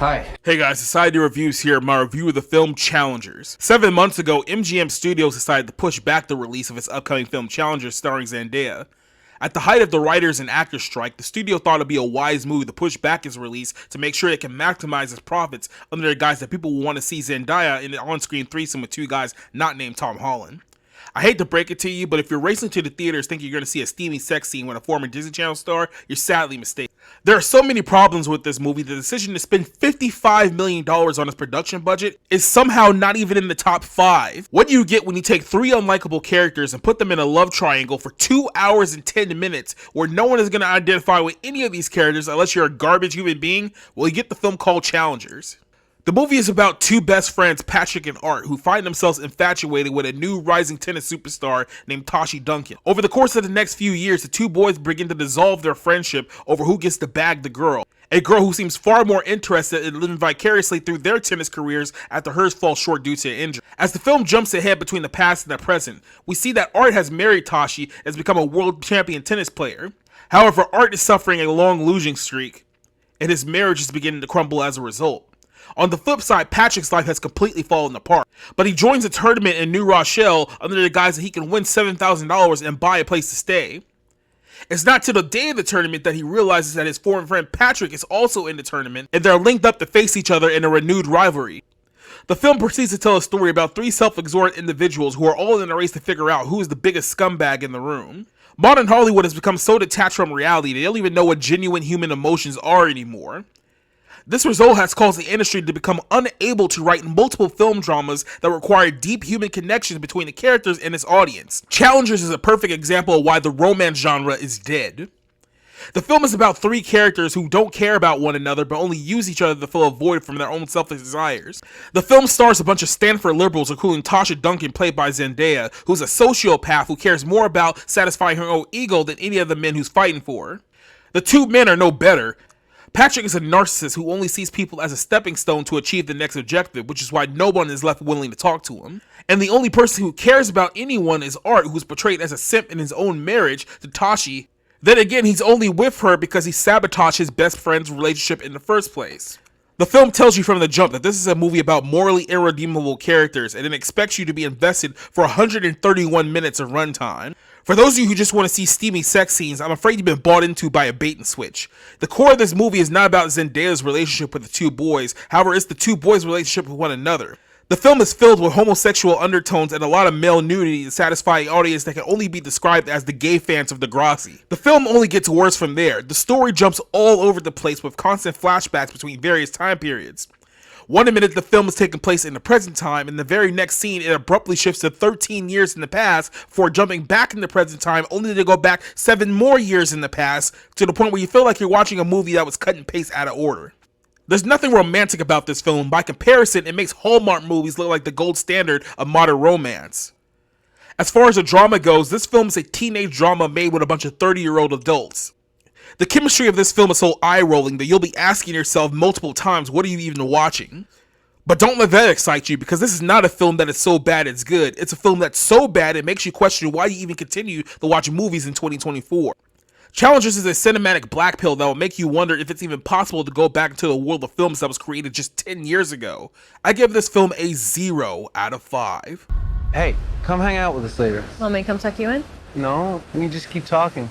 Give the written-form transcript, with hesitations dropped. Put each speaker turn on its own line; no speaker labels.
Hi.
Hey guys, Society Reviews here, my review of the film Challengers. 7 months ago, MGM Studios decided to push back the release of its upcoming film Challengers starring Zendaya. At the height of the writers and actors strike, the studio thought it'd be a wise move to push back its release to make sure it can maximize its profits under the guise that people will want to see Zendaya in an on-screen threesome with two guys not named Tom Holland. I hate to break it to you, but if you're racing to the theaters thinking you're going to see a steamy sex scene with a former Disney Channel star, you're sadly mistaken. There are so many problems with this movie. The decision to spend $55 million on its production budget is somehow not even in the top 5. What do you get when you take 3 unlikable characters and put them in a love triangle for 2 hours and 10 minutes where no one is going to identify with any of these characters unless you're a garbage human being? Well, you get the film called Challengers. The movie is about two best friends, Patrick and Art, who find themselves infatuated with a new rising tennis superstar named Tashi Duncan. Over the course of the next few years, the two boys begin to dissolve their friendship over who gets to bag the girl. A girl who seems far more interested in living vicariously through their tennis careers after hers falls short due to an injury. As the film jumps ahead between the past and the present, we see that Art has married Tashi and has become a world champion tennis player. However, Art is suffering a long losing streak, and his marriage is beginning to crumble as a result. On the flip side, Patrick's life has completely fallen apart, but he joins a tournament in New Rochelle under the guise that he can win $7,000 and buy a place to stay. It's not till the day of the tournament that he realizes that his former friend Patrick is also in the tournament, and they're linked up to face each other in a renewed rivalry. The film proceeds to tell a story about 3 self-absorbed individuals who are all in a race to figure out who is the biggest scumbag in the room. Modern Hollywood has become so detached from reality they don't even know what genuine human emotions are anymore. This result has caused the industry to become unable to write multiple film dramas that require deep human connections between the characters and its audience. Challengers is a perfect example of why the romance genre is dead. The film is about 3 characters who don't care about one another but only use each other to fill a void from their own selfish desires. The film stars a bunch of Stanford liberals, including Tasha Duncan, played by Zendaya, who's a sociopath who cares more about satisfying her own ego than any of the men who's fighting for her. The 2 men are no better. Patrick is a narcissist who only sees people as a stepping stone to achieve the next objective, which is why no one is left willing to talk to him. And the only person who cares about anyone is Art, who's portrayed as a simp in his own marriage to Tashi. Then again, he's only with her because he sabotaged his best friend's relationship in the first place. The film tells you from the jump that this is a movie about morally irredeemable characters and it expects you to be invested for 131 minutes of runtime. For those of you who just want to see steamy sex scenes, I'm afraid you've been bought into by a bait and switch. The core of this movie is not about Zendaya's relationship with the 2 boys, however it's the 2 boys' relationship with one another. The film is filled with homosexual undertones and a lot of male nudity to satisfy an audience that can only be described as the gay fans of Degrassi. The film only gets worse from there. The story jumps all over the place with constant flashbacks between various time periods. One minute the film is taking place in the present time, and the very next scene it abruptly shifts to 13 years in the past before jumping back in the present time only to go back 7 more years in the past to the point where you feel like you're watching a movie that was cut and paste out of order. There's nothing romantic about this film. By comparison, it makes Hallmark movies look like the gold standard of modern romance. As far as the drama goes, this film is a teenage drama made with a bunch of 30-year-old adults. The chemistry of this film is so eye-rolling that you'll be asking yourself multiple times, what are you even watching? But don't let that excite you, because this is not a film that is so bad it's good. It's a film that's so bad it makes you question why you even continue to watch movies in 2024. Challengers is a cinematic black pill that will make you wonder if it's even possible to go back into the world of films that was created just 10 years ago. I give this film a 0 out of 5.
Hey, come hang out with us later.
Want me to come tuck you in?
No, we just keep talking.